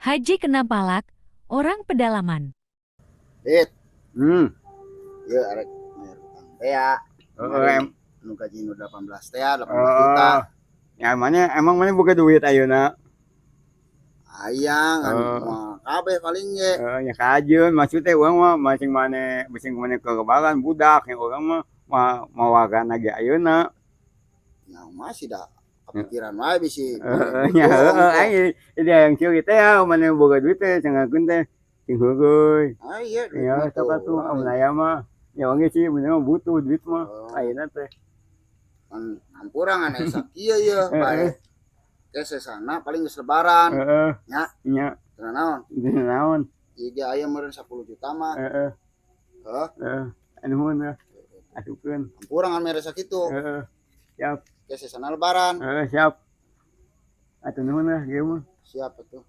Haji kena palak, orang pedalaman. Dit, Ya, arek bayar utang teh ya. em, Nu gaji nu 18 teh ya, 18 juta. ya emang mana buka duit ayeuna? Hayang anu Oh. mah kabeh paling ge. Ya kajeun maksudnya urang mah masing mana kekebalan budak yang urang mah mawagan lagi ayeuna. Nya masih da kepikiran wae bisi Nya heueuh ini yang kieu teh ya mana boga duit teh cengakeun teh cing heueuy. Ah iya duit Ya mah sok atuh urang amun aya mah ya oge sih bener mah butuh duit mah ayeuna teh. kan hampurang ane sakieu ye Heeh. bae ke sesana paling geus lebaran. Heeh. Nya, Nya teu naon? naon? Ieu ge aya meureun 10 juta mah. Heeh. Heuh, Heeh. Nuhun ya. Asukeun. hampurang ame mere sakitu. Heeh. Siap. Ke sesana lebaran. Siap. Atuh nuhun ya ieu mah. Siap atuh.